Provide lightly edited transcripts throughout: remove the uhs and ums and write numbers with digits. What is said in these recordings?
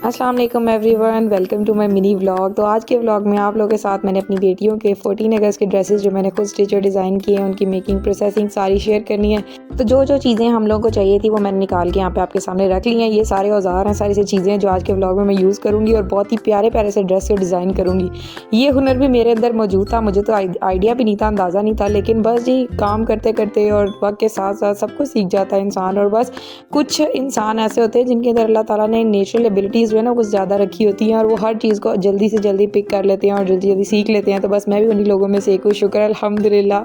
अस्सलाम वालेकुम everyone, welcome to my mini vlog. तो आज के व्लॉग में आप लोगों के साथ मैंने अपनी बेटियों के 14 अगस्त के ड्रेसेस जो मैंने खुद स्टिच और डिज़ाइन किए हैं उनकी मेकिंग प्रोसेसिंग सारी शेयर करनी है। तो जो जो चीज़ें हम लोगों को चाहिए थी वो मैंने निकाल के यहाँ पे आपके सामने रख ली हैं। ये सारे औजार हैं, सारी सी चीज़ें हैं जो आज के व्लॉग में मैं यूज़ करूँगी और बहुत ही प्यारे प्यारे से ड्रेस को डिज़ाइन करूँगी। ये हुनर भी मेरे अंदर मौजूद था, मुझे तो आइडिया भी नहीं था, अंदाज़ा नहीं था, लेकिन बस जी काम करते करते और वक्त के साथ साथ सब कुछ सीख जाता है इंसान। और बस कुछ इंसान ऐसे होते हैं जिनके अंदर अल्लाह ताला ने नेचुरल एबिलिटीज़ जो है ना कुछ ज़्यादा रखी होती हैं और वो हर चीज़ को जल्दी से जल्दी पिक कर लेते हैं और जल्दी जल्दी सीख लेते हैं। तो बस मैं भी उन्हीं लोगों में से एक हूँ। शुक्र है अल्हम्दुलिल्लाह,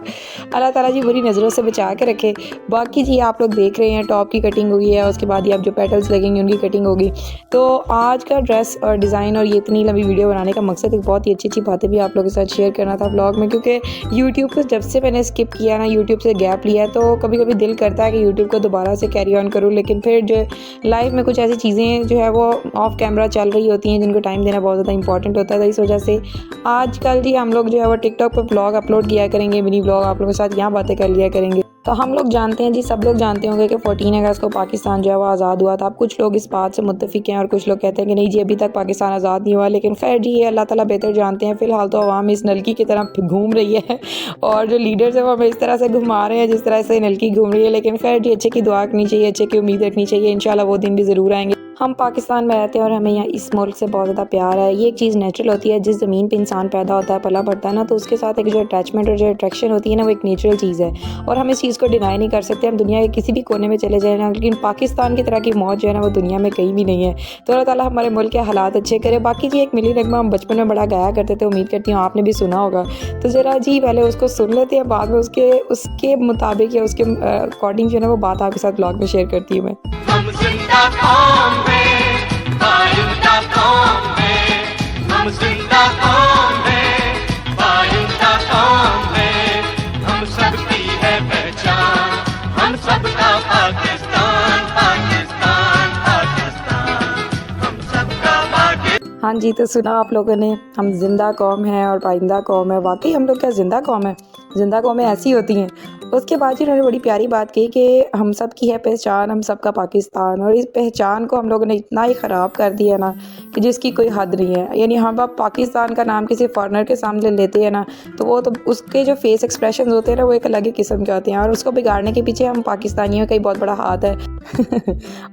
अल्लाह ताला जी बुरी नज़रों से बचा के रखे। बाकी जी आप लोग देख रहे हैं टॉप की कटिंग हुई है, उसके बाद ये अब जो पेटल्स लगेंगे उनकी कटिंग होगी। तो आज का ड्रेस और डिज़ाइन और ये इतनी लंबी वीडियो बनाने का मकसद एक बहुत ही अच्छी अच्छी बातें भी आप लोगों के साथ शेयर करना था ब्लॉग में, क्योंकि यूट्यूब को जब से मैंने स्किप किया ना, यूट्यूब से गैप लिया है, तो कभी कभी दिल करता है कि यूट्यूब को दोबारा से कैरी ऑन करूँ, लेकिन फिर जो लाइफ में कुछ ऐसी चीज़ें जो है वो ऑफ कैमरा चल रही होती हैं जिनको टाइम देना बहुत ज़्यादा इंपॉर्टेंट होता है। तो इस वजह से आजकल जी हम लोग जो है वो टिकटॉक पर ब्लॉग अपलोड किया करेंगे, मिनी ब्लॉग आप लोगों के साथ यहाँ बातें कर लिया करेंगे। तो हम लोग जानते हैं जी, सब लोग जानते होंगे कि 14 अगस्त को पाकिस्तान जो है वो आज़ाद हुआ था। अब कुछ लोग इस बात से मुत्तफिक हैं और कुछ लोग कहते हैं कि नहीं जी अभी तक पाकिस्तान आज़ाद नहीं हुआ, लेकिन खैर जी ये अल्लाह ताला बेहतर जानते हैं। फ़िलहाल तो अवाम इस नलकी की तरह घूम रही है और जो लीडर्स हैं वो हमें इस तरह से घुमा रहे हैं जिस तरह से नलकी घूम रही है। लेकिन खैर जी अच्छे की दुआ करनी चाहिए, अच्छे की उम्मीद रखनी चाहिए, इंशाल्लाह वो दिन भी ज़रूर आएंगे। हम पाकिस्तान में रहते हैं और हमें यहाँ इस मुल्क से बहुत ज़्यादा प्यार है। ये एक चीज़ नेचुरल होती है, जिस ज़मीन पे इंसान पैदा होता है, पला बढ़ता है ना, तो उसके साथ एक जो अटैचमेंट और जो अट्रैक्शन होती है ना, वो एक नेचुरल चीज़ है और हम इस चीज़ को डिनाई नहीं कर सकते। हम दुनिया के किसी भी कोने में चले जाए ना, लेकिन पाकिस्तान की तरह की मौज जो है ना वो दुनिया में कहीं भी नहीं है। तो अल्लाह ताला हमारे मुल्क के हालात अच्छे करे। बाकी जी एक मिली नगमा हम बचपन में बड़ा गाया करते थे, उम्मीद करती हूँ आपने भी सुना होगा। तो ज़रा जी पहले उसको सुन लेते हैं, बाद में उसके उसके मुताबिक या उसके अकॉर्डिंग जो है ना वो बात आपके साथ ब्लॉग में शेयर करती हूँ मैं। हम जिंदा कौम हैं, बाइंदा कौम हैं, हम जिंदा कौम हैं, बाइंदा कौम हैं, हम सबकी है पहचान, हम सबका पाकिस्तान, पाकिस्तान, पाकिस्तान, हम सबका पाकिस्तान। हाँ जी, तो सुना आप लोगों ने, हम जिंदा कौम है और पाइंदा कौम है। वाकई हम लोग क्या जिंदा कौम है? जिंदा कौमें ऐसी होती हैं। उसके बाद ही उन्होंने बड़ी प्यारी बात कही कि हम सब की है पहचान, हम सबका पाकिस्तान। और इस पहचान को हम लोगों ने इतना ही ख़राब कर दिया ना कि जिसकी कोई हद नहीं है। यानी हम अब पाकिस्तान का नाम किसी फॉरेनर के सामने लेते हैं ना, तो वो तो उसके जो फेस एक्सप्रेशन होते हैं ना वो एक अलग ही किस्म के होते हैं और उसको बिगाड़ने के पीछे हम पाकिस्तानियों का ही बहुत बड़ा हाथ है।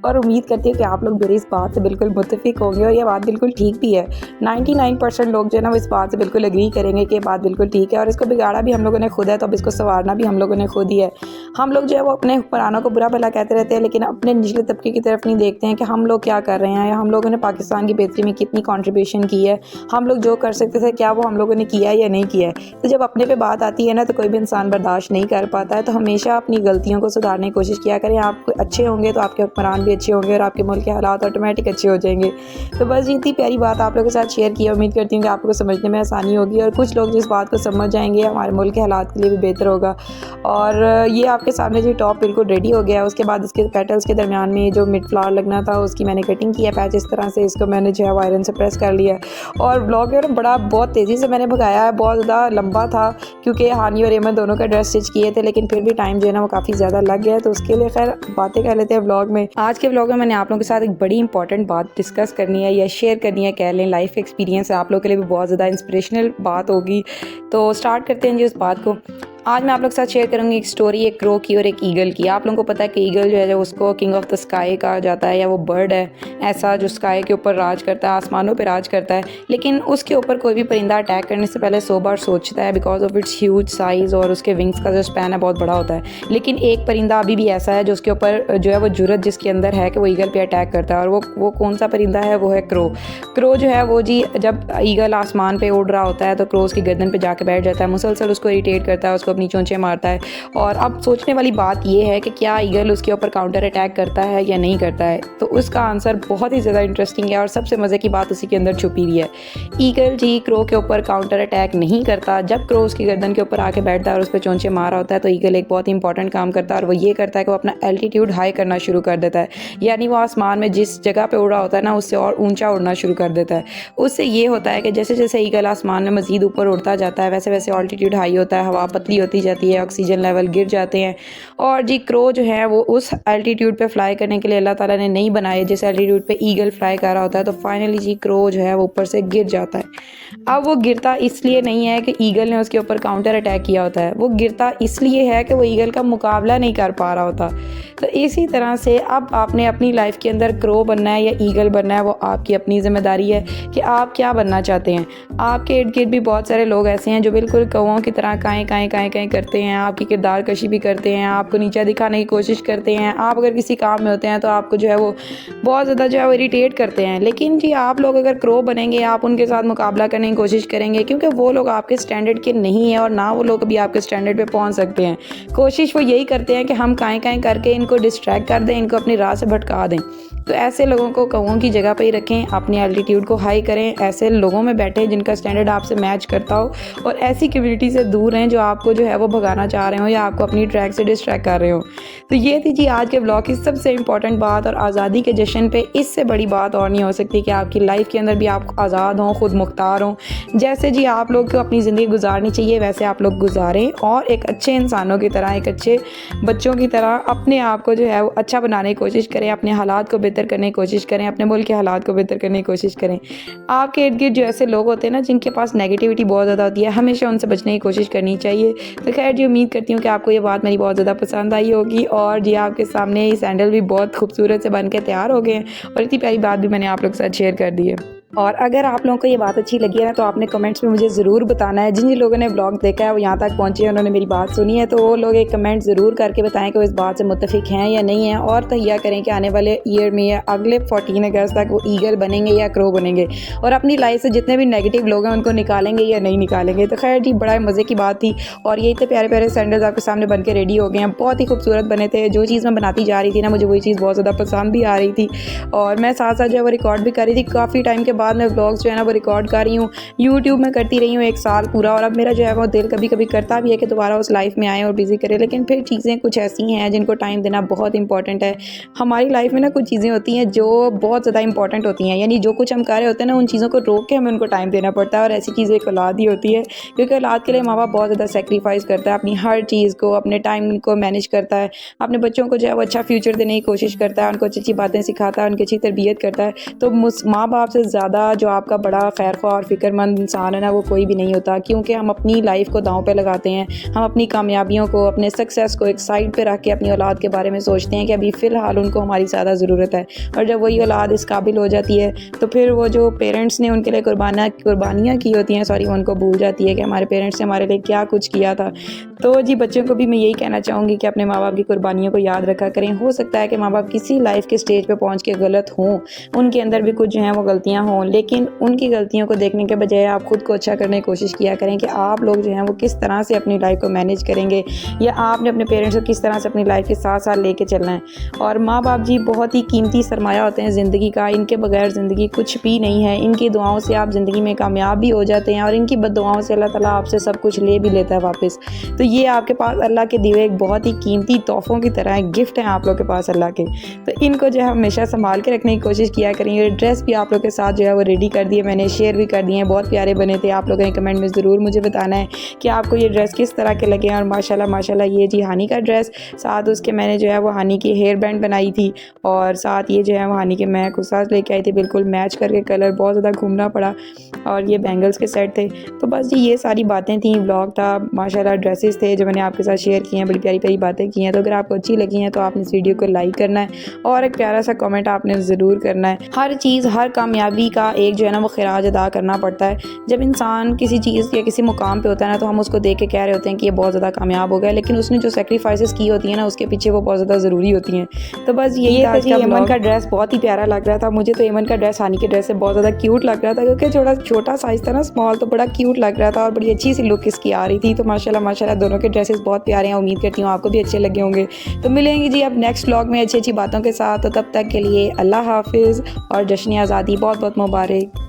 और उम्मीद करती हूँ कि आप लोग मेरी इस बात से बिल्कुल मुत्तफिक होंगे और ये बात बिल्कुल ठीक भी है। 99% लोग जो है ना वो इस बात से बिल्कुल एग्री करेंगे कि ये बात बिल्कुल ठीक है और इसको बिगाड़ा भी हम लोगों ने खुद है, तो अब इसको संवारना भी हम लोगों ने खुद ही है। हम लोग जो है वो अपने हुक्मरानों को बुरा भला कहते रहते हैं, लेकिन अपने निचले तबके की तरफ नहीं देखते हैं कि हम लोग क्या कर रहे हैं या हम लोगों ने पाकिस्तान की बेहतरी में कितनी कंट्रीब्यूशन की है। हम लोग जो कर सकते थे क्या वो हम लोगों ने किया है या नहीं किया है। तो जब अपने पे बात आती है ना तो कोई भी इंसान बर्दाश्त नहीं कर पाता है। तो हमेशा अपनी गलतियों को सुधारने की कोशिश किया करें। आप अच्छे होंगे तो आपके हुक्मरान भी अच्छे होंगे और आपके मुल्क के हालात ऑटोमेटिक अच्छे हो जाएंगे। तो बस इतनी प्यारी बात आप लोगों के साथ शेयर की। उम्मीद करती हूँ कि आपको समझने में आसानी होगी और कुछ लोग जिस बात को समझ जाएंगे हमारे मुल्क के हालात के लिए भी बेहतर होगा। और ये आपके सामने जो टॉप बिल्कुल रेडी हो गया है। उसके बाद इसके पेटल्स के दरमियान में जो मिड फ्लावर लगना था उसकी मैंने कटिंग की है पैच इस तरह से। इसको मैंने जो है आयरन से प्रेस कर लिया है और ब्लॉग जो है बड़ा बहुत तेज़ी से मैंने भगाया है, बहुत ज़्यादा लंबा था क्योंकि हानी और एमन दोनों का ड्रेस स्टिच किए थे, लेकिन फिर भी टाइम जो है ना वो काफ़ी ज़्यादा लग गया है। तो उसके लिए खैर बातें कर लेते हैं ब्लॉग में। आज के ब्लॉग में मैंने आप लोगों के साथ एक बड़ी इंपॉर्टेंट बात डिस्कस करनी है या शेयर करनी है, कह लें लाइफ एक्सपीरियंस आप लोगों के लिए भी बहुत ज़्यादा इंस्पिरेशनल बात होगी। तो स्टार्ट करते हैं जी उस बात को। आज मैं आप लोग के साथ शेयर करूँगी एक स्टोरी, एक क्रो की और एक ईगल की। आप लोगों को पता है कि ईगल जो है उसको किंग ऑफ द स्काई कहा जाता है या वो बर्ड है ऐसा जो स्काई के ऊपर राज करता है, आसमानों पे राज करता है। लेकिन उसके ऊपर कोई भी परिंदा अटैक करने से पहले 100 बार सोचता है because of its huge size और उसके विंग्स का जो स्पैन है बहुत बड़ा होता है। लेकिन एक परिंदा अभी भी ऐसा है जो उसके ऊपर जो है वो जुर्रत जिसके अंदर है कि वो ईगल पे अटैक करता है। और वो कौन सा परिंदा है? वो है क्रो। क्रो जो है वो जी जब ईगल आसमान पे उड़ रहा होता है तो क्रो उसकी गर्दन पे जाके बैठ जाता है, मुसलसल उसको इरिटेट करता है, उसको अपनी चोंचें मारता है। और अब सोचने वाली बात ये है कि क्या ईगल उसके ऊपर काउंटर अटैक करता है या नहीं करता है। तो उसका आंसर बहुत ही ज़्यादा इंटरेस्टिंग है और सबसे मज़े की बात उसी के अंदर छुपी हुई है। ईगल जी क्रो के ऊपर काउंटर अटैक नहीं करता। जब क्रो उसकी गर्दन के ऊपर आके बैठता है और उस पर चोंचे मार रहा होता है तो ईगल एक बहुत ही इंपॉर्टेंट काम करता है और वो ये करता है कि वो अपना एल्टीट्यूड हाई करना शुरू कर देता है। यानी वो आसमान में जिस जगह पर उड़ रहा होता है ना उससे और ऊंचा उड़ना शुरू कर देता है। उससे ये होता है कि जैसे जैसे ईगल आसमान में मज़ीद ऊपर उड़ता जाता है वैसे वैसे ऑल्टीट्यूड हाई होता है, हवा पतली होती जाती है, ऑक्सीजन लेवल गिर जाते हैं और जी क्रो जो है वो उस एल्टीट्यूड पे फ्लाई करने के लिए अल्लाह ताला ने नहीं बनाए जिस एल्टीट्यूड पे ईगल फ्लाई कर रहा होता है। तो फाइनली जी क्रो जो है वो ऊपर से गिर जाता है। अब वो गिरता इसलिए नहीं है कि ईगल ने उसके ऊपर काउंटर अटैक किया होता है, वो गिरता इसलिए है कि वो ईगल का मुकाबला नहीं कर पा रहा होता। तो इसी तरह से अब आपने अपनी लाइफ के अंदर क्रो बनना है या ईगल बनना है, वो आपकी अपनी ज़िम्मेदारी है कि आप क्या बनना चाहते हैं। आपके इर्द गिर्द भी बहुत सारे लोग ऐसे हैं जो बिल्कुल कौवों की तरह काएँ काएँ काएँ काएँ करते हैं, आपकी किरदार कशी भी करते हैं, आपको नीचा दिखाने की कोशिश करते हैं। आप अगर किसी काम में होते हैं तो आपको जो है वो बहुत ज़्यादा जो है वो इरिटेट करते हैं। लेकिन जी आप लोग अगर क्रो बनेंगे, आप उनके साथ मुकाबला करने की कोशिश करेंगे, क्योंकि वो लोग आपके स्टैंडर्ड के नहीं हैं और ना वो लोग अभी आपके स्टैंडर्ड पे पहुंच सकते हैं। कोशिश वो यही करते हैं कि हम काएँ काएँ करके इनको डिस्ट्रैक्ट कर दें, इनको अपनी राह से भटका दें। तो ऐसे लोगों को कौवों की जगह पे ही रखें, अपनी एल्टीट्यूड को हाई करें, ऐसे लोगों में बैठें जिनका स्टैंडर्ड आपसे मैच करता हो और ऐसी कम्युनिटी से दूर रहें जो आपको जो है वो भगाना चाह रहे हो या आपको अपनी ट्रैक से डिस्ट्रैक्ट कर रहे हो। तो ये थी जी आज के ब्लॉग की सबसे इम्पॉर्टेंट बात। और आज़ादी के जश्न पे इससे बड़ी बात और नहीं हो सकती कि आपकी लाइफ के अंदर भी आप आज़ाद हों, खुद मुख्तार हों। जैसे जी आप लोग को अपनी ज़िंदगी गुजारनी चाहिए वैसे आप लोग गुजारें और एक अच्छे इंसानों की तरह, एक अच्छे बच्चों की तरह अपने आप को जो है वो अच्छा बनाने की कोशिश करें, अपने हालात को बेहतर करने की कोशिश करें, अपने मुल्क के हालात को बेहतर करने की कोशिश करें। आपके इर्द गिर्द जो ऐसे लोग होते हैं ना जिनके पास नेगेटिविटी बहुत ज़्यादा होती है, हमेशा उनसे बचने की कोशिश करनी चाहिए। तो खैर जी उम्मीद करती हूँ कि आपको ये बात मेरी बहुत ज़्यादा पसंद आई होगी। और जी आपके सामने ये सैंडल भी बहुत खूबसूरत से बन के तैयार हो गए हैं और इतनी प्यारी बात भी मैंने आप लोग के साथ शेयर कर दी है। और अगर आप लोगों को ये बात अच्छी लगी है ना तो आपने कमेंट्स में मुझे ज़रूर बताना है। जिन जिन लोगों ने ब्लॉग देखा है वो यहाँ तक पहुँचे हैं, उन्होंने मेरी बात सुनी है, तो वो लोग एक कमेंट ज़रूर करके बताएं कि वो इस बात से मुत्तफिक हैं या नहीं हैं और तहिया करें कि आने वाले ईयर में या अगले 14 अगस्त तक वो ईगल बनेंगे या क्रो बनेंगे और अपनी लाइफ से जितने भी नेगेटिव लोग हैं उनको निकालेंगे या नहीं निकालेंगे। तो खैर जी बड़ा मज़े की बात थी और ये इतने प्यारे प्यारे सैंडल्स आपके सामने बन के रेडी हो गए हैं, बहुत ही खूबसूरत बने थे। जो चीज़ मैं बनाती जा रही थी ना मुझे वही चीज़ बहुत ज़्यादा पसंद भी आ रही थी और मैं साथ साथ जो है वो रिकॉर्ड भी कर रही थी। काफ़ी टाइम के बाद मैं ब्लॉग्स जो है ना वो रिकॉर्ड कर रही हूँ, यूट्यूब में करती रही हूँ 1 साल पूरा और अब मेरा जो है वो दिल कभी कभी करता भी है कि दोबारा उस लाइफ में आए और बिज़ी करें। लेकिन फिर चीज़ें कुछ ऐसी हैं जिनको टाइम देना बहुत इंपॉर्टेंट है। हमारी लाइफ में ना कुछ चीज़ें होती हैं जो बहुत ज़्यादा इंपॉर्टेंट होती हैं, यानी जो कुछ हम कर रहे होते हैं ना उन चीज़ों को रोक के हमें उनको टाइम देना पड़ता है और ऐसी चीज़ें एक औलाद ही होती है, क्योंकि औलाद के लिए माँ बाप बहुत ज़्यादा सेक्रीफाइस करता है, अपनी हर चीज़ को, अपने टाइम को मैनेज करता है, अपने बच्चों को जो है वो अच्छा फ्यूचर देने की कोशिश करता है, उनको अच्छी अच्छी बातें सिखाता है, उनकी अच्छी तरबियत करता है। तो माँ बाप से ज़्यादा जो आपका बड़ा खैर ख्वाह और फ़िक्रमंद इंसान है ना वो कोई भी नहीं होता, क्योंकि हम अपनी लाइफ को दांव पे लगाते हैं। हम अपनी कामयाबियों को, अपने सक्सेस को एक साइड पे रख के अपनी औलाद के बारे में सोचते हैं कि अभी फ़िलहाल उनको हमारी ज़्यादा ज़रूरत है। और जब वही औलाद इस काबिल हो जाती है तो फिर वो जो पेरेंट्स ने उनके लिए कुर्बानियाँ की होती हैं, सॉरी, उनको भूल जाती है कि हमारे पेरेंट्स ने हमारे लिए क्या कुछ किया था। तो जी बच्चों को भी मैं यही कहना चाहूँगी कि अपने माँ बाप की कुर्बानियों को याद रखा करें। हो सकता है कि माँ बाप किसी लाइफ के स्टेज पे पहुँच के गलत हों, उनके अंदर भी कुछ जो है वो गलतियाँ हों, लेकिन उनकी गलतियों को देखने के बजाय आप खुद को अच्छा करने की कोशिश किया करें कि आप लोग जो हैं वो किस तरह से अपनी लाइफ को मैनेज करेंगे या आपने अपने पेरेंट्स को किस तरह से अपनी लाइफ के साथ साथ लेके चलना है। और माँ बाप जी बहुत ही कीमती सरमाया होते हैं ज़िंदगी का, इनके बगैर ज़िंदगी कुछ भी नहीं है। इनकी दुआओं से आप ज़िंदगी में कामयाब भी हो जाते हैं और इनकी बद्दुआओं से अल्लाह ताला आपसे सब कुछ ले भी लेता है वापस। तो ये आपके पास अल्लाह के दिए एक बहुत ही कीमती तोहफ़ों की तरह है, गिफ्ट हैं आप लोग के पास अल्लाह के। तो इनको जो है हमेशा संभाल के रखने की कोशिश किया करेंगे। ड्रेस भी आप लोग के साथ जो है वो रेडी कर दिए, मैंने शेयर भी कर दिए हैं, बहुत प्यारे बने थे। आप लोगों ने कमेंट में ज़रूर मुझे बताना है कि आपको ये ड्रेस किस तरह के लगे हैं। और माशाल्लाह माशाल्लाह ये जी हानी का ड्रेस, साथ उसके मैंने जो है वो हानी की हेयर बैंड बनाई थी और साथ ये जो है वो हानी के मैं खुद साथ लेके आई थी, बिल्कुल मैच करके, कलर बहुत ज़्यादा घूमना पड़ा। और ये बैंगल्स के सेट थे। तो बस जी ये सारी बातें थी, व्लॉग था, माशाल्लाह ड्रेसेस थे जो मैंने आपके साथ शेयर किए हैं, बड़ी प्यारी प्यारी बातें की हैं। तो अगर आपको अच्छी लगी हैं तो आपने इस वीडियो को लाइक करना है और एक प्यारा सा कमेंट आपने ज़रूर करना है। हर चीज़, हर कामयाबी का एक जो है ना वो खिराज अदा करना पड़ता है। जब इंसान किसी चीज़ या किसी मुकाम पे होता है ना तो हम उसको देख के कह रहे होते हैं कि ये बहुत ज़्यादा कामयाब हो गया, लेकिन उसने जो सेक्रीफाइसेस की होती हैं ना उसके पीछे वो बहुत ज़्यादा ज़रूरी होती हैं। तो बस यही था। एमन का ड्रेस बहुत ही प्यारा लग रहा था मुझे, तो एमन का ड्रेस हानी के ड्रेस से बहुत ज़्यादा क्यूट लग रहा था, क्योंकि थोड़ा छोटा साइज़ था ना, स्मॉल, तो बड़ा क्यूट लग रहा था और बड़ी अच्छी सी लुक इसकी आ रही थी। तो माशाल्लाह माशाल्लाह दोनों के ड्रेसेस बहुत प्यारे हैं, उम्मीद करती हूँ आपको भी अच्छे लगे होंगे। तो मिलेंगे जी अब नेक्स्ट व्लॉग में अच्छी अच्छी बातों के साथ। तो तब तक के लिए अल्लाह हाफिज़ और जश्न आज़ादी बहुत बहुत मुबारक।